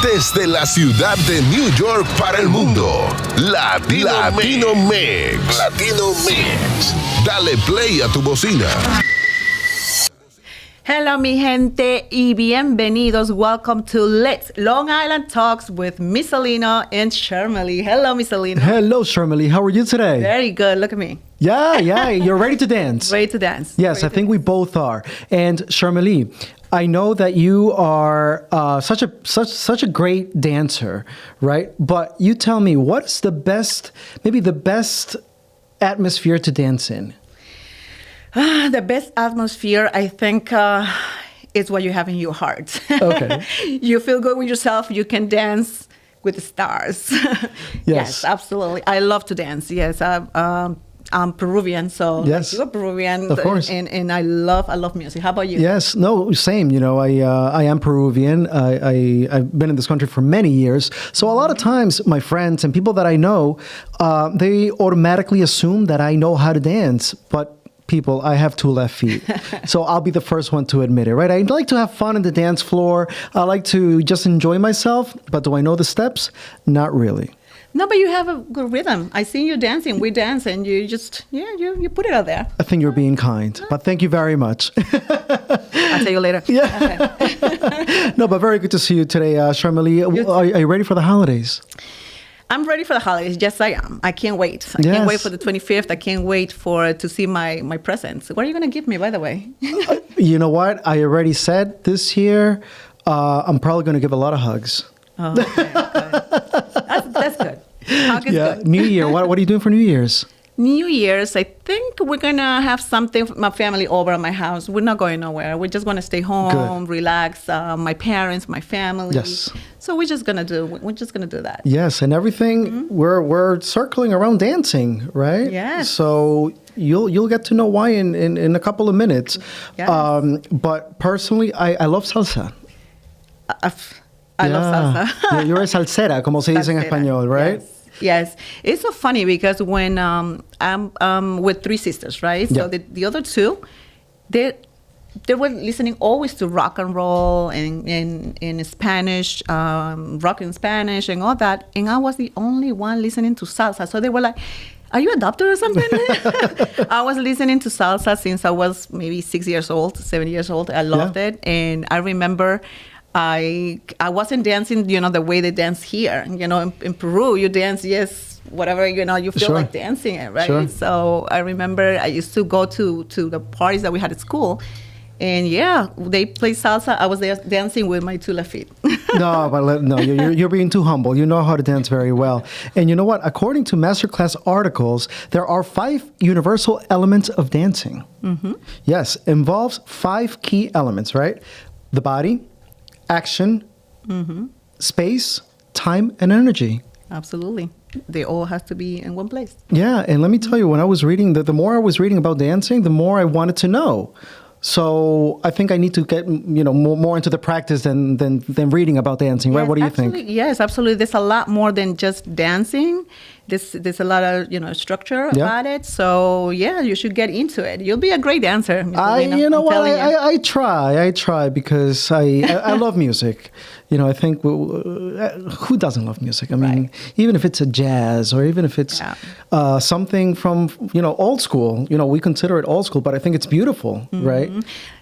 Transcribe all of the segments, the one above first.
Desde la ciudad de New York para el mundo, Latino Mixx. Latino Mixx. Dale play a tu bocina. Hello, mi gente, y bienvenidos. Welcome to Let's Long Island Talks with Miss Alina and Sharmali. Hello, Miss Alina. Hello, Sharmali. How are you today? Very good. Look at me. Yeah. You're ready to dance. Ready to dance. Yes, I think we both are. And Sharmali, I know that you are such a great dancer, right? But you tell me, what's the best atmosphere to dance in? The best atmosphere, I think, is what you have in your heart. Okay. You feel good with yourself. You can dance with the stars. Yes, absolutely. I love to dance. Yes, I'm Peruvian, so yes, you're Peruvian, of course, and I love music. How about you? Yes, no, same. You know, I am Peruvian. I've been in this country for many years, so a lot of times my friends and people that I know, they automatically assume that I know how to dance, but people, I have two left feet. So I'll be the first one to admit it, right? I like to have fun on the dance floor. I like to just enjoy myself, but do I know the steps? Not really. No, but you have a good rhythm. I see you dancing. We dance, and you just, you put it out there. I think you're being kind, but thank you very much. I'll tell you later. Yeah. Okay. No, but very good to see you today, Sharmali. Are you ready for the holidays? I'm ready for the holidays. Yes, I am. I can't wait. I can't wait for the 25th. I can't wait to see my presents. What are you going to give me, by the way? You know what? I already said this year, I'm probably going to give a lot of hugs. Oh, okay. That's good. Hug is good. New Year. What are you doing for New Year's? New Year's, I think we're going to have something, my family over at my house. We're not going nowhere. We're just going to stay home, relax, my parents, my family. Yes. So we're just going to do that. Yes, and everything, we're circling around dancing, right? Yes. So you'll get to know why in a couple of minutes. Yes. But personally, I love salsa. I love salsa. You're a salsera, como se dice en español, right? Yes. It's so funny because when I'm with three sisters, right? So the other two, they were listening always to rock and roll and in Spanish, rock in Spanish and all that. And I was the only one listening to salsa. So they were like, are you adopted or something? I was listening to salsa since I was maybe 7 years old. I loved it. And I remember I wasn't dancing, the way they dance here. In Peru, you dance, whatever, you feel like dancing it, right? Sure. So I remember I used to go to the parties that we had at school. And they play salsa. I was there dancing with my two left feet. No, you're being too humble. You know how to dance very well. And you know what? According to masterclass articles, there are 5 universal elements of dancing. Mm-hmm. Yes, involves 5 key elements, right? The body, action, space, time, and energy. Absolutely. They all have to be in one place. Yeah, and let me tell you, when I was reading, the more I was reading about dancing, the more I wanted to know. So I think I need to get more into the practice than reading about dancing, right? What do you think? Yes, absolutely. There's a lot more than just dancing. There's a lot of structure about it. So you should get into it. You'll be a great dancer. I try because I love music. I think who doesn't love music? I mean, even if it's a jazz or even if it's something from old school. We consider it old school, but I think it's beautiful, right?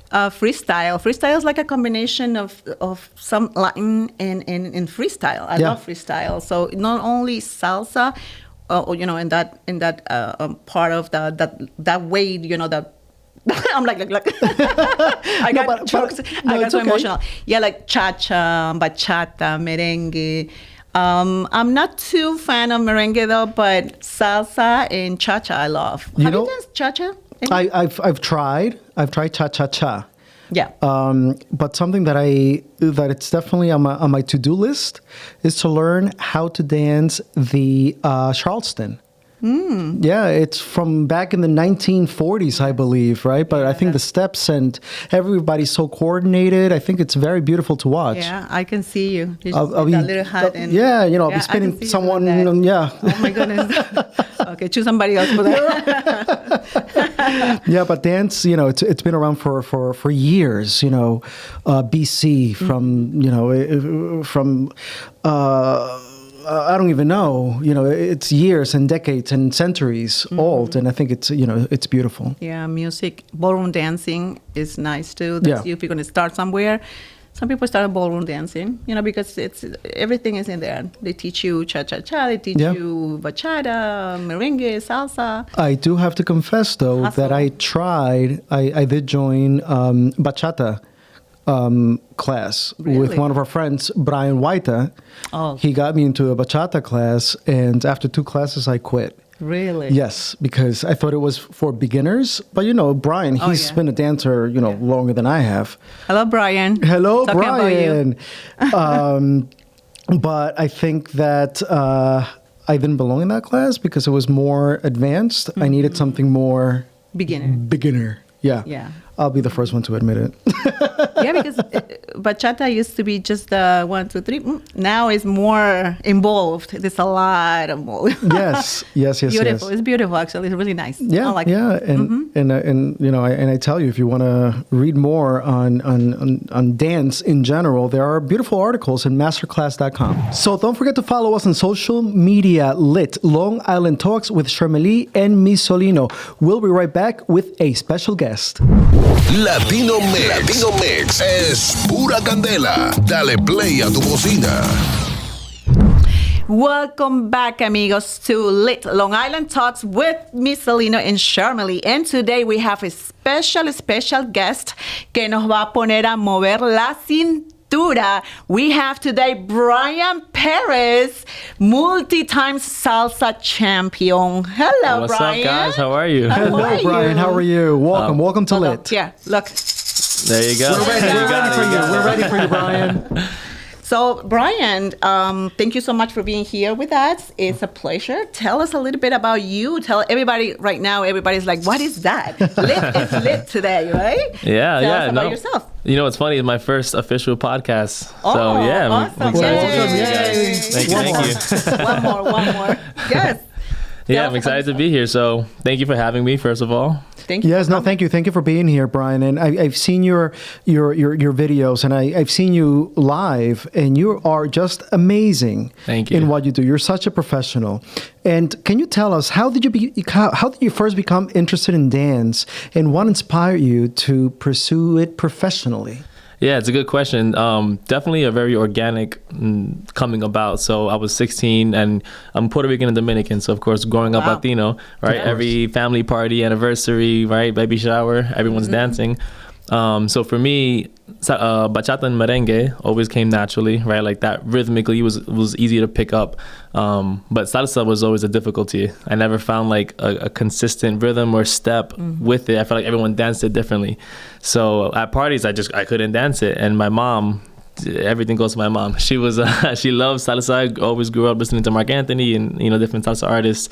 Freestyle. Freestyle is like a combination of some Latin and freestyle. I love freestyle. So not only salsa, in that part of that way, that I'm like I got choked. I got so emotional. Yeah, like cha-cha, bachata, merengue. I'm not too fan of merengue though, but salsa and cha-cha I love. Have you danced cha-cha? I've tried cha-cha-cha. Yeah. But something that it's definitely on my to-do list is to learn how to dance the Charleston. Yeah, it's from back in the 1940s, I believe, right? But I think the steps and everybody's so coordinated. I think it's very beautiful to watch. Yeah, I can see you. I'll be, that little hat and I'll be I spinning can see you someone. doing that. Yeah. Oh my goodness. Okay, choose somebody else for that. Yeah, but dance, it's been around for years. BC from I don't even know. It's years and decades and centuries old, and I think it's beautiful. Yeah, music, ballroom dancing is nice too. That's if you're going to start somewhere. Some people start ballroom dancing, because everything is in there. They teach you cha-cha-cha, they teach you bachata, merengue, salsa. I do have to confess, though, that I did join bachata class with one of our friends, Bryan Perez. Oh. He got me into a bachata class, and after 2 classes, I quit. Really? Yes, because I thought it was for beginners. But, Bryan, he's been a dancer, longer than I have. Hello, Bryan. Hello, Talking Bryan. But I think that I didn't belong in that class because it was more advanced. I needed something more... Beginner. Yeah. I'll be the first one to admit it. Yeah, because bachata used to be just 1, 2, 3. Now it's more involved. There's a lot of more. Yes. Beautiful. It's beautiful, actually. It's really nice. Yeah, I like it. And I tell you, if you want to read more on dance in general, there are beautiful articles in masterclass.com. So don't forget to follow us on social media, lit Long Island Talks with Shermely and Misolino. We'll be right back with a special guest. Latino Mixx es pura candela. Dale play a tu bocina. Welcome back, amigos, to Lit Long Island Talks with Misolino and Shermely. And today we have a special guest que nos va a poner a mover la cintura. We have today Bryan Perez, multi-time salsa champion. Hello, What's Bryan. up, guys? How are you? Hello, Bryan. How are you? Welcome to Lit. Yeah, look. There you go. We're ready for you, Bryan. So, Bryan, thank you so much for being here with us. It's a pleasure. Tell us a little bit about you. Tell everybody right now, everybody's like, what is that? Lit is lit today, right? Yeah, Tell us about yourself. It's funny. It's my first official podcast. Oh, so, yeah, awesome. I'm excited to be here, guys. Thank you. One more. Yes. Yeah, I'm excited to be here. So, thank you for having me, first of all. Thank you. Yes, no, thank you. Thank you for being here, Bryan. And I've seen your videos, and I've seen you live, and you are just amazing. Thank you. In what you do. You're such a professional. And can you tell us, how did you first become interested in dance, and what inspired you to pursue it professionally? Yeah, it's a good question. Definitely a very organic coming about. So I was 16 and I'm Puerto Rican and Dominican. So of course, growing up Latino, right? Every family party, anniversary, right? Baby shower, everyone's dancing. So for me, bachata and merengue always came naturally, right? Like that rhythmically was easy to pick up. But salsa was always a difficulty. I never found like a consistent rhythm or step with it. I felt like everyone danced it differently. So at parties, I couldn't dance it. And my mom, everything goes to my mom. She was she loves salsa. I always grew up listening to Mark Anthony and different salsa artists.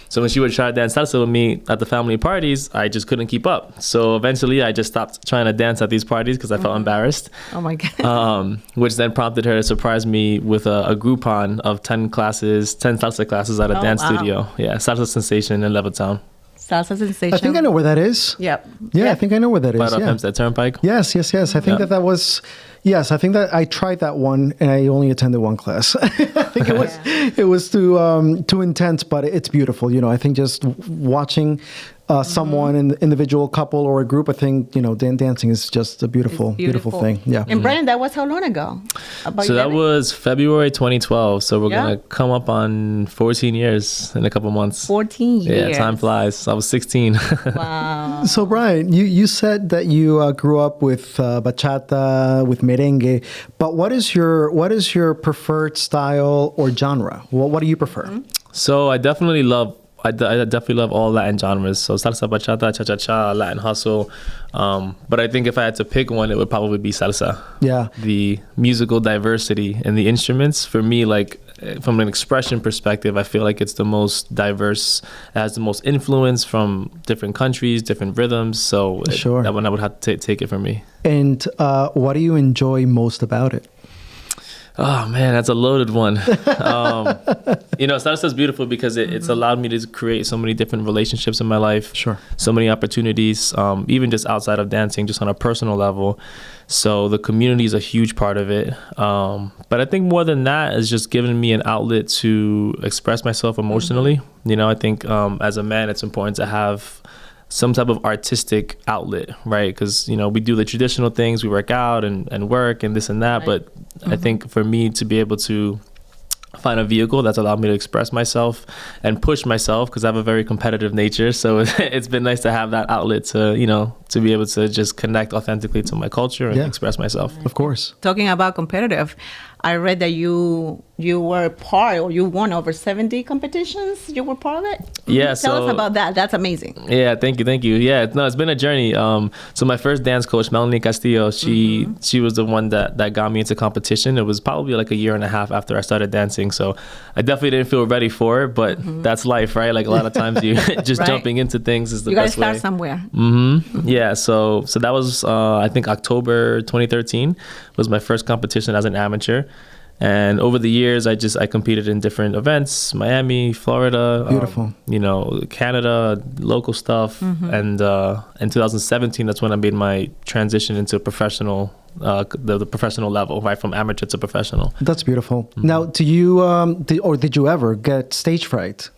So when she would try to dance salsa with me at the family parties, I just couldn't keep up. So eventually I just stopped trying to dance at these parties because I felt embarrassed. Oh my God. Which then prompted her to surprise me with a Groupon of 10 salsa classes at a dance studio. Yeah, Salsa Sensation in Levittown. Salsa Sensation. I think I know where that is. Yep. Yeah, I think I know where that is. Right off Hempstead Turnpike. Yes. I think that was... Yes, I think that I tried that one, and I only attended one class. I think it was too intense, but it's beautiful. I think just watching someone, an individual couple or a group, I think dancing is just a beautiful thing. Yeah. And Bryan, that was how long ago? So that was February 2012. So we're gonna come up on 14 years in a couple months. 14 years. Yeah, time flies. I was 16. Wow. So Bryan, you said that you grew up with bachata, with merengue, but what is your preferred style or genre? What do you prefer? So I definitely love I definitely love all Latin genres. So salsa, bachata, cha-cha-cha, Latin hustle. But I think if I had to pick one, it would probably be salsa. Yeah. The musical diversity and the instruments, for me, like from an expression perspective, I feel like it's the most diverse, it has the most influence from different countries, different rhythms. So that one I would have to take it from me. And what do you enjoy most about it? Oh man, that's a loaded one. Salsa is beautiful because it's allowed me to create so many different relationships in my life. Sure. So many opportunities, even just outside of dancing, just on a personal level. So the community is a huge part of it. But I think more than that is just giving me an outlet to express myself emotionally. I think as a man, it's important to have some type of artistic outlet, right? Because, we do the traditional things, we work out and work and this and that. Right. But I think for me to be able to find a vehicle that's allowed me to express myself and push myself, because I have a very competitive nature. So it's been nice to have that outlet to, to be able to just connect authentically to my culture and express myself. Of course. Talking about competitive, I read that you were part, or you won over 70 competitions. You were part of it? Yeah. Tell us about that. That's amazing. Yeah, thank you. Yeah, no, it's been a journey. So my first dance coach, Melanie Castillo, she was the one that got me into competition. It was probably like a year and a half after I started dancing. So I definitely didn't feel ready for it, but that's life, right? Like a lot of times you just right. jumping into things is the best way. You gotta start somewhere. Yeah, so that was, I think October 2013 was my first competition as an amateur. And over the years, I competed in different events, Miami, Florida, beautiful, Canada, local stuff. And in 2017, that's when I made my transition into professional, the professional level, right, from amateur to professional. That's beautiful. Now, do you did you ever get stage fright?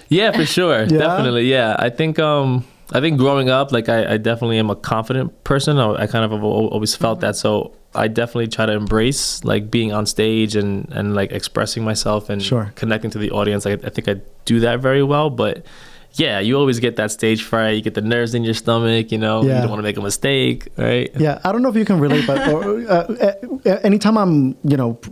Yeah, for sure, definitely. Yeah, I think growing up, like I definitely am a confident person. I kind of have always felt that. So I definitely try to embrace like being on stage and like expressing myself and connecting to the audience. I think I do that very well, but yeah, you always get that stage fright. You get the nerves in your stomach, you don't want to make a mistake, right? Yeah, I don't know if you can relate, but anytime I'm,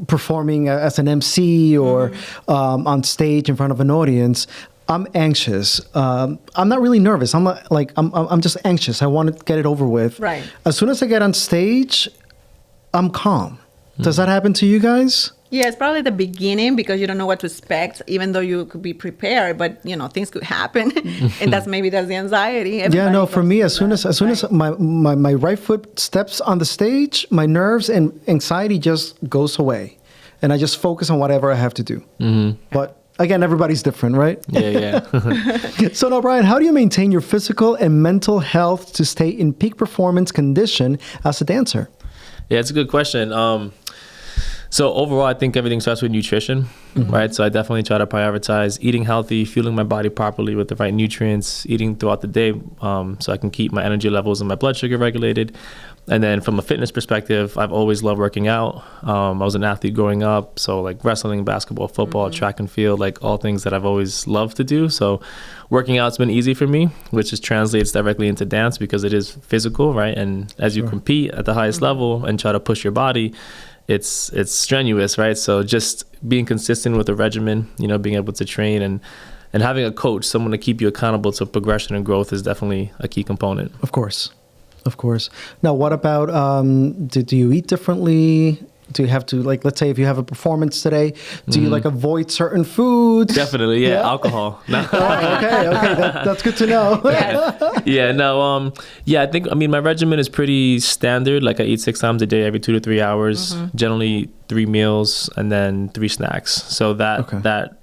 performing as an MC or on stage in front of an audience, I'm anxious. I'm not really nervous. I'm just anxious. I want to get it over with. Right. As soon as I get on stage, I'm calm. Does that happen to you guys? Yeah, it's probably the beginning because you don't know what to expect, even though you could be prepared, but things could happen. And that's the anxiety. For me, as soon as my right foot steps on the stage, my nerves and anxiety just goes away. And I just focus on whatever I have to do. But again, everybody's different, right? Yeah. So now, Bryan, how do you maintain your physical and mental health to stay in peak performance condition as a dancer? Yeah, it's a good question. So overall, I think everything starts with nutrition, right? So I definitely try to prioritize eating healthy, fueling my body properly with the right nutrients, eating throughout the day so I can keep my energy levels and my blood sugar regulated. And then from a fitness perspective, I've always loved working out. I was an athlete growing up, so like wrestling, basketball, football, track and field, like all things that I've always loved to do. So working out's been easy for me, which just translates directly into dance because it is physical, right? And as you compete at the highest level and try to push your body, it's strenuous, right? So just being consistent with a regimen, being able to train and having a coach, someone to keep you accountable to progression and growth is definitely a key component. Of course. Now, what about, do you eat differently? Do you have to, like, let's say if you have a performance today, do you avoid certain foods? Definitely, yeah. Alcohol. No. Okay, that's good to know. I think, my regimen is pretty standard. Like I eat 6 times a day, every 2 to 3 hours, generally 3 meals and then 3 snacks. So that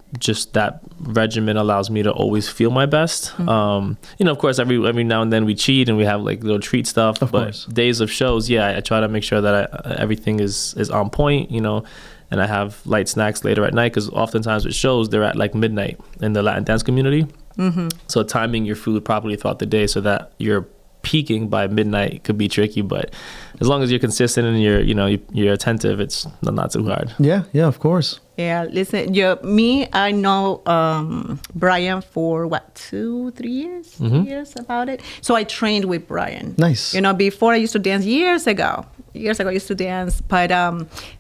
regimen allows me to always feel my best. Of course, every now and then we cheat and we have like little treat stuff. Of course. Days of shows, I try to make sure that everything is on point, and I have light snacks later at night because oftentimes with shows, they're at like midnight in the Latin dance community. So timing your food properly throughout the day so that you're peaking by midnight could be tricky, but as long as you're consistent and you're attentive, it's not too hard. Yeah, of course. Yeah, listen, I know Bryan for 2-3 years? 3 years about it. So I trained with Bryan. Nice. Before I used to dance years ago. years ago I used to dance, but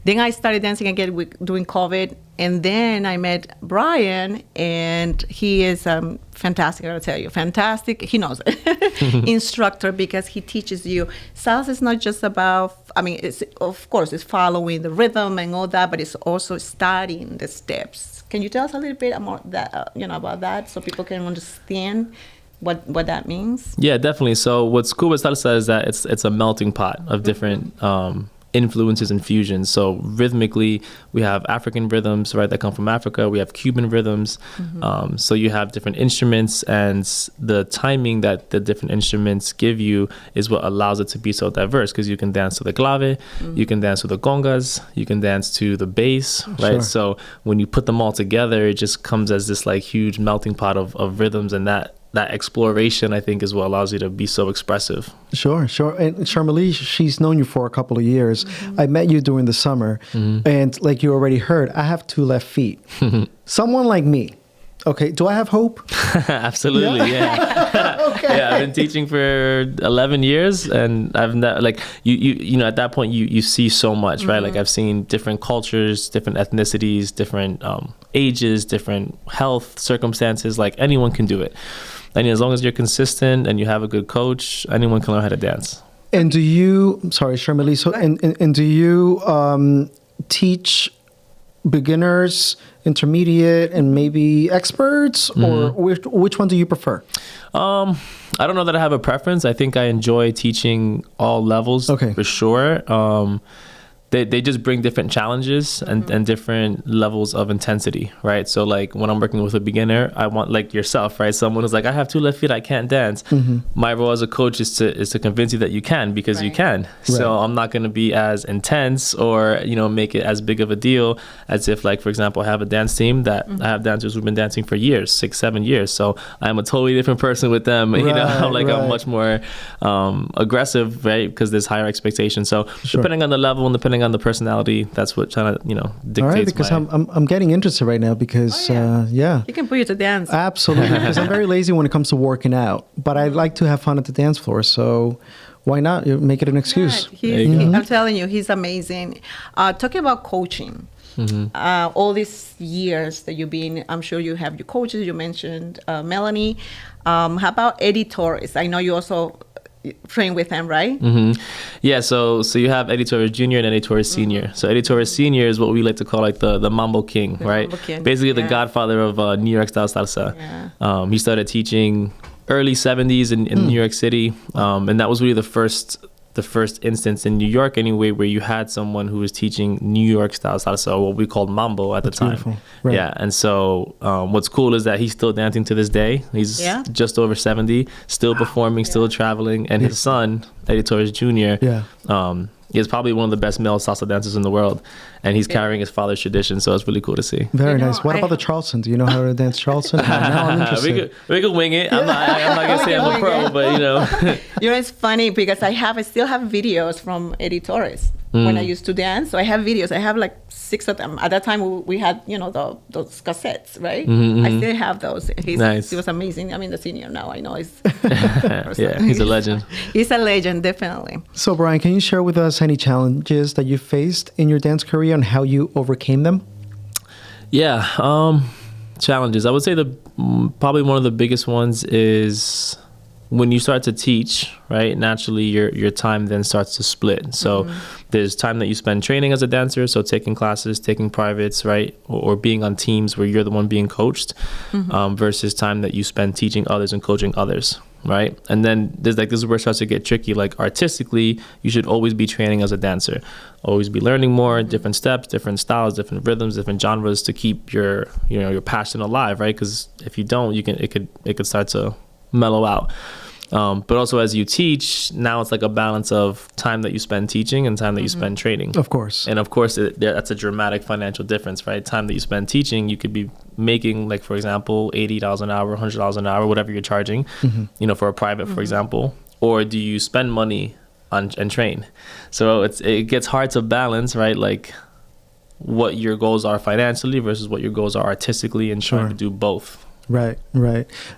then I started dancing again during COVID, and then I met Bryan, and he is fantastic. I gotta tell you, fantastic. He knows it. Instructor, because he teaches you. Salsa is not just about. I mean, it's of course it's following the rhythm and all that, but it's also studying the steps. Can you tell us a little bit about that? About that, so people can understand what that means? Yeah, definitely. So what's cool with salsa is that it's a melting pot of different influences and fusions. So rhythmically, we have African rhythms, right, that come from Africa. We have Cuban rhythms. So you have different instruments, and the timing that the different instruments give you is what allows it to be so diverse, because you can dance to the clave, you can dance to the congas, you can dance to the bass, right? Sure. So when you put them all together, it just comes as this like huge melting pot of rhythms, and that exploration, I think, is what allows you to be so expressive. Sure. And Sharmali, she's known you for a couple of years. I met you during the summer, and like you already heard, I have 2 left feet. Someone like me, okay, do I have hope? Absolutely, yeah. Okay. Yeah, I've been teaching for 11 years, and I've not, like, you know, at that point, you see so much, right? Like, I've seen different cultures, different ethnicities, different ages, different health circumstances. Like, anyone can do it. And as long as you're consistent and you have a good coach, anyone can learn how to dance. And do you, sorry, Sharmali, so, and do you teach beginners, intermediate, and maybe experts, or which one do you prefer? I don't know that I have a preference. I think I enjoy teaching all levels, for sure. They just bring different challenges and different levels of intensity, right? So like when I'm working with a beginner, I want, like yourself, right? Someone who's like, I have 2 left feet, I can't dance. My role as a coach is to convince you that you can, because you can. So I'm not going to be as intense or, you know, make it as big of a deal as if, like, for example, I have a dance team that I have dancers who've been dancing for years, 6-7 years. So I'm a totally different person with them. You know, like I'm much more aggressive, right? Because there's higher expectations. So depending on the level and depending on the personality, that's what kind of, you know, dictates. All right, because I'm getting interested right now, because you can put you to dance. Absolutely, because I'm very lazy when it comes to working out, but I like to have fun at the dance floor, so why not make it an excuse? I'm telling you, he's amazing. Talking about coaching, all these years that you've been, I'm sure you have your coaches. You mentioned Melanie. How about Eddie Torres? I know you also train with him, right? Yeah, so you have Eddie Torres Jr. and Eddie Torres Sr. So Eddie Torres Sr. is what we like to call like the mambo king, right? Mambo king. Basically the godfather of New York style salsa. He started teaching early 70s in New York City, and that was really the first instance in New York anyway where you had someone who was teaching New York style salsa, or what we called mambo at the time. Beautiful. Right. Yeah, and so what's cool is that he's still dancing to this day. He's just over 70, still performing, still traveling, and his son, Eddie Torres Jr., is probably one of the best male salsa dancers in the world, and he's carrying his father's tradition, so it's really cool to see. Very nice. What about the Charleston? Do you know how to dance Charleston? Now I'm interested. we could wing it. I'm not gonna say I'm a pro, but you know. You know, it's funny because I still have videos from Eddie Torres when I used to dance. So I have videos. I have like 6 of them. At that time, we had, you know, those cassettes, right? I still have those. Nice. He was amazing. I mean, the senior now, I know he's yeah, he's a legend. He's a legend, definitely. So, Bryan, can you share with us any challenges that you faced in your dance career and how you overcame them? Yeah, challenges. I would say probably one of the biggest ones is when you start to teach, right? Naturally, your time then starts to split. So there's time that you spend training as a dancer, so taking classes, taking privates, right? Or being on teams where you're the one being coached, versus time that you spend teaching others and coaching others, right? And then this is where it starts to get tricky. Like artistically, you should always be training as a dancer, always be learning more, different steps, different styles, different rhythms, different genres to keep your passion alive, right? Because if you don't, it could start to mellow out. But also as you teach, now it's like a balance of time that you spend teaching and time that you spend training. Of course. And of course, that's a dramatic financial difference, right? Time that you spend teaching, you could be making, like, for example, $80 an hour, $100 an hour, whatever you're charging, for a private, for example. Or do you spend money and train? So it gets hard to balance, right? Like what your goals are financially versus what your goals are artistically, and trying to do both. Right.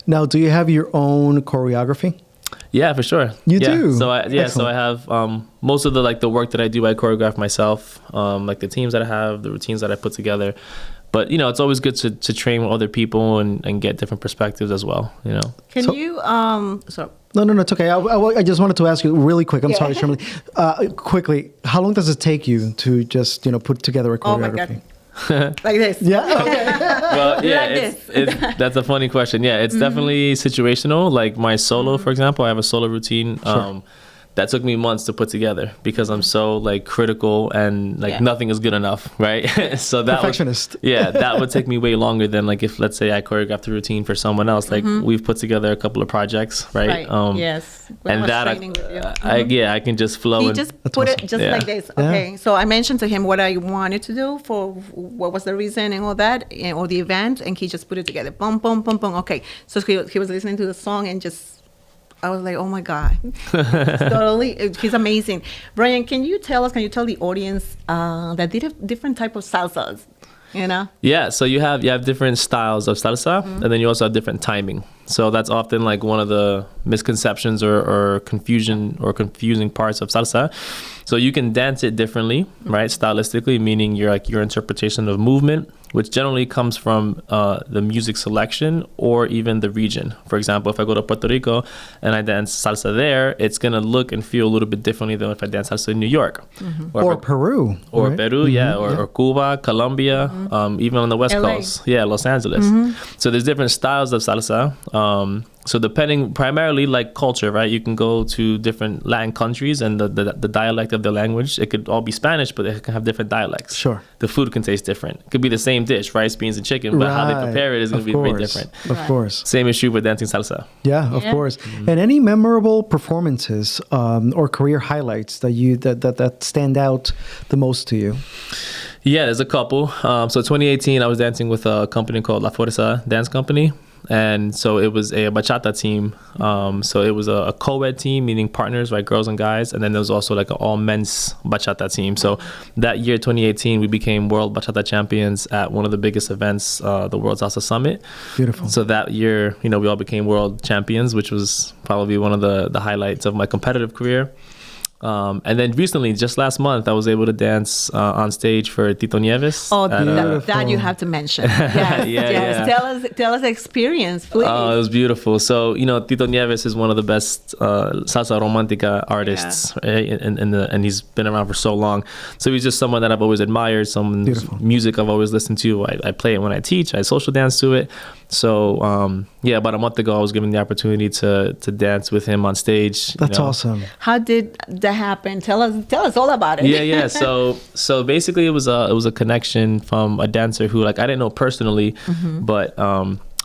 Now, do you have your own choreography? Yeah, for sure. You yeah. do? So I Excellent. have most of the work that I do, I choreograph myself. Like the teams that I have, the routines that I put together. But it's always good to train with other people and get different perspectives as well. Can you sorry. No, it's okay. I just wanted to ask you really quick. I'm sorry, Shirley. Quickly, how long does it take you to just put together a choreography? Oh my God. Like this. Yeah. Okay. Well, yeah, Like that's a funny question. Yeah, it's definitely situational. Like my solo, for example, I have a solo routine. Sure. That took me months to put together because I'm so critical and nothing is good enough, right? So that Perfectionist. that would take me way longer than if let's say I choreographed a routine for someone else. We've put together a couple of projects, right? Yes. And that I can just flow. He just put it just like this. Okay. Yeah. So I mentioned to him what I wanted to do for what was the reason and all that, or the event, and he just put it together. Boom, boom, boom, boom. Okay. So he was listening to the song and just. I was like, oh my God. He's amazing. Bryan, can you tell the audience that different type of salsas, Yeah, so you have different styles of salsa, and then you also have different timing. So that's often one of the misconceptions or confusing parts of salsa. So you can dance it differently, right? Stylistically, meaning your interpretation of movement, which generally comes from the music selection or even the region. For example, if I go to Puerto Rico and I dance salsa there, it's gonna look and feel a little bit differently than if I dance salsa in New York. Or Peru. Or right? Peru, or Cuba, Colombia, even on the West LA. Coast. Yeah, Los Angeles. So there's different styles of salsa. So depending primarily culture, right? You can go to different Latin countries and the dialect of the language, it could all be Spanish, but it can have different dialects. Sure. The food can taste different. It could be the same dish, rice, beans, and chicken, but how they prepare it is going to be very different. Of course. Same issue with dancing salsa. Yeah, of course. And any memorable performances or career highlights that stand out the most to you? Yeah, there's a couple. So 2018, I was dancing with a company called La Fuerza Dance Company. And so it was a bachata team. So it was a co-ed team, meaning partners, right, girls and guys. And then there was also an all-men's bachata team. So that year, 2018, we became world bachata champions at one of the biggest events, the World Salsa Summit. Beautiful. So that year, we all became world champions, which was probably one of the highlights of my competitive career. And then recently, just last month, I was able to dance on stage for Tito Nieves. Oh, that you have to mention. Yes, yes. Yeah. Tell us the experience, please. Oh, it was beautiful. So, Tito Nieves is one of the best salsa romantica artists, right? And he's been around for so long. So he's just someone that I've always admired, someone's music I've always listened to. I play it when I teach. I social dance to it. So, about a month ago, I was given the opportunity to dance with him on stage. That's awesome. How did that happen? Tell us all about it. Yeah. So basically, it was a connection from a dancer who I didn't know personally, but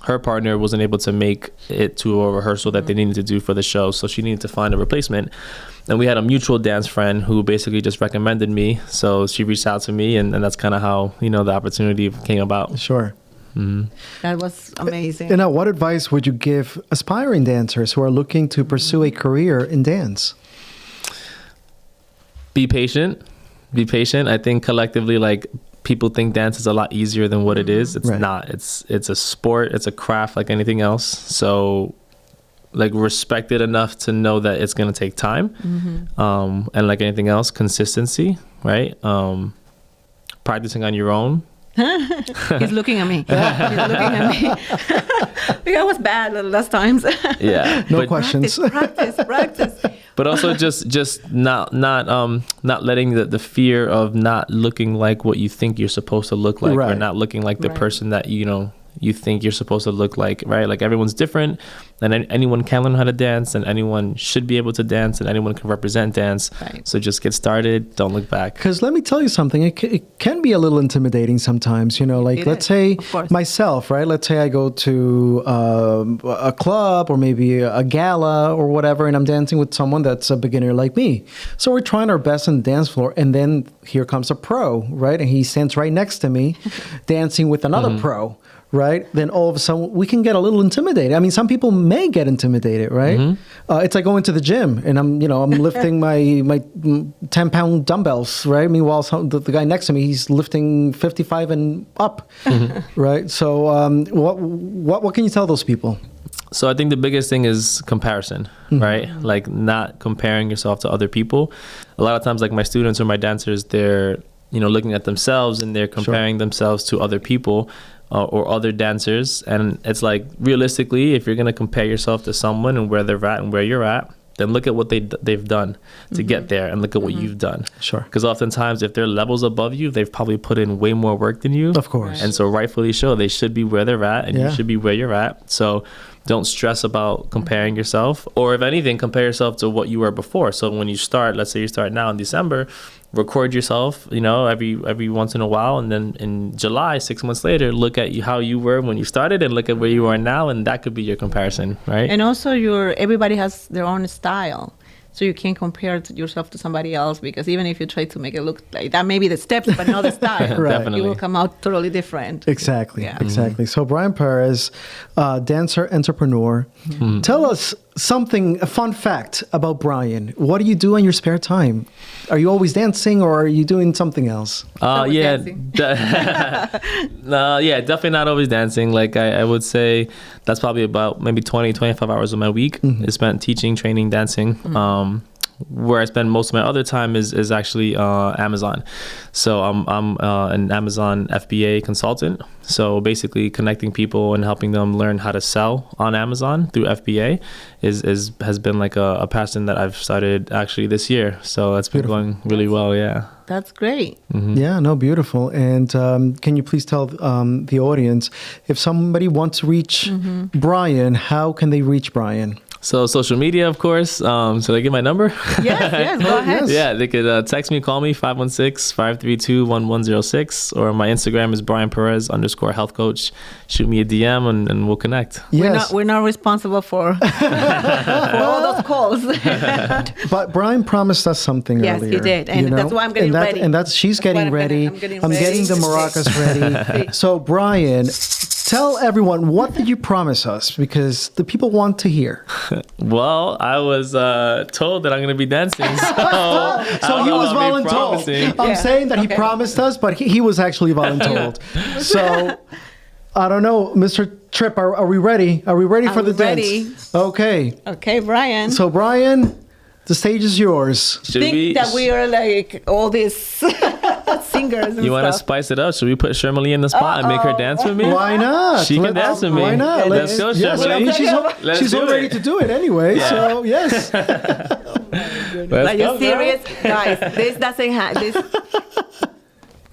her partner wasn't able to make it to a rehearsal that they needed to do for the show, so she needed to find a replacement. And we had a mutual dance friend who basically just recommended me. So she reached out to me, and that's kind of how the opportunity came about. Sure. That was amazing. And now, what advice would you give aspiring dancers who are looking to pursue a career in dance? Be patient. I think collectively, people think dance is a lot easier than what it is. It's not. It's a sport. It's a craft like anything else. So, respect it enough to know that it's going to take time. And like anything else, consistency, right? Practicing on your own. He's looking at me. He's looking at me. Because I was bad last times. Yeah. No questions. Practice. But also just not letting the fear of not looking like what you think you're supposed to look like, or not looking like the person that you think you're supposed to look like, right? Everyone's different, and anyone can learn how to dance, and anyone should be able to dance, and anyone can represent dance. Right. So just get started. Don't look back. Because let me tell you something. It can be a little intimidating sometimes. Let's say myself, right? Let's say I go to a club or maybe a gala or whatever, and I'm dancing with someone that's a beginner like me. So we're trying our best on the dance floor, and then here comes a pro, right? And he stands right next to me, dancing with another pro. Right? Then all of a sudden we can get a little intimidated. I mean, some people may get intimidated, right? It's like going to the gym and I'm lifting my 10-pound dumbbells, right? Meanwhile, the guy next to me, he's lifting 55 and up, right? So what can you tell those people? So I think the biggest thing is comparison, right? Like not comparing yourself to other people. A lot of times, like my students or my dancers, they're, looking at themselves and they're comparing themselves to other people or other dancers. And it's like, realistically, if you're going to compare yourself to someone and where they're at and where you're at, then look at what they've done to get there and look at what you've done. Sure. Because oftentimes, if they're levels above you, they've probably put in way more work than you. Of course. And so rightfully so, they should be where they're at and you should be where you're at. So don't stress about comparing yourself, or if anything, compare yourself to what you were before. So when you start, let's say you start now in December, record yourself, every once in a while. And then in July, 6 months later, look at how you were when you started and look at where you are now. And that could be your comparison, right? And also everybody has their own style. So you can't compare yourself to somebody else, because even if you try to make it look like that, maybe the steps, but not the style, Right. Definitely. it will come out totally different. Exactly. Yeah. Exactly. So Bryan Perez, dancer, entrepreneur. Tell us a fun fact about Bryan. What do you do in your spare time? Are you always dancing, or are you doing something else? Yeah, dancing. Definitely not always dancing. Like I would say that's probably about maybe 20, 25 hours of my week is spent teaching, training, dancing. Where I spend most of my other time is actually Amazon. So I'm an Amazon FBA consultant. So basically connecting people and helping them learn how to sell on Amazon through FBA has been like a passion that I've started actually this year. So that's been going really well. Yeah. That's great. Yeah, no, beautiful. And can you please tell the audience, if somebody wants to reach Bryan, how can they reach Bryan? So social media, of course. Should I give my number? Yes, go ahead. Yeah, they could text me, call me, 516-532-1106. Or my Instagram is Bryan Perez _health coach. Shoot me a DM and we'll connect. Yes. We're not responsible for all those calls. But Bryan promised us something Yes, earlier. he did. And that's why I'm getting ready. And she's getting ready. I'm getting I'm ready. getting the maracas ready. So Bryan, tell everyone, what did you promise us? Because the people want to hear. Well, I was told that I'm going to be dancing. So he was voluntold. I'm saying that he promised us, but he was actually voluntold. So I don't know, Mr. Tripp, are we ready? Are we ready for the dance? Okay. Okay, Bryan. So Bryan, the stage is yours. That we are like all these singers and You want to stuff. spice it up? Should we put Shermalee in the spot and make her dance with me? Why not? She can dance with me. Why not? Let's go, yes, I mean, Let's she's do all ready it. to do it anyway. Yeah. So yes. Are you serious? Guys, this doesn't have this.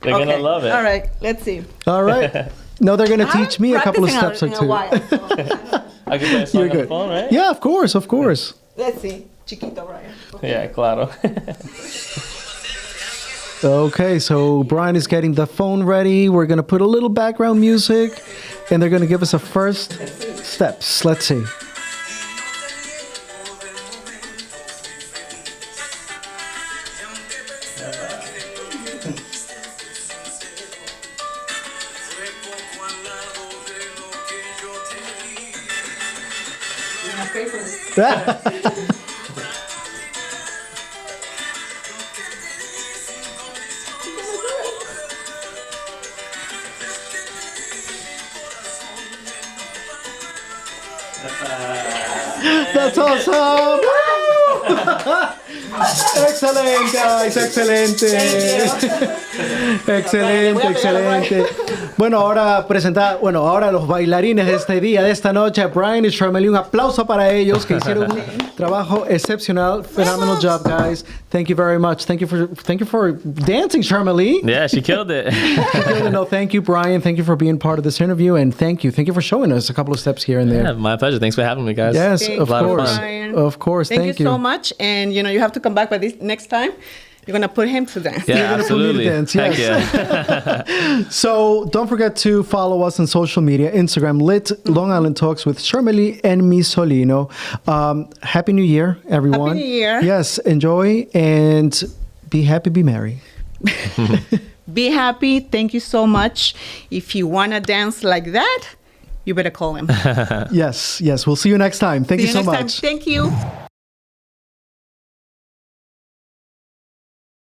They're going to love it. All right, let's see. All right. No, they're going to teach me a couple of steps or in a two. while, so, I can play a song You're on the good. phone, right? Yeah, of course, of course. let's see. Chiquito, Bryan. Yeah, claro. Okay, so Bryan is getting the phone ready. We're going to put a little background music, and they're going to give us a first steps. Let's see. That's awesome. Excelente, guys, excelente. Excelente, excelente. Bueno, ahora los bailarines de este día, de esta noche, Bryan y Shermalee, un aplauso para ellos que hicieron un trabajo excepcional. Phenomenal job, guys. Thank you very much. Thank you for dancing, Shermalee. Yeah, she killed it. No, thank you, Bryan. Thank you for being part of this interview, and thank you for showing us a couple of steps here and there. Yeah, my pleasure. Thanks for having me, guys. Yes, Thank of you, course. Bryan. Of course. Thank you so much. And you have to come back by this next time. You're gonna put him to dance. Yeah, You're gonna put me to absolutely. dance, Heck yes. yeah. So don't forget to follow us on social media, Instagram, Lit Long Island Talks with Shermalee and me Solino. Happy New Year, everyone. Happy New Year. Yes, enjoy and be happy, be merry. Be happy. Thank you so much. If you wanna dance like that, you better call him. Yes. We'll see you next time. Thank See you so next much. time. Thank you.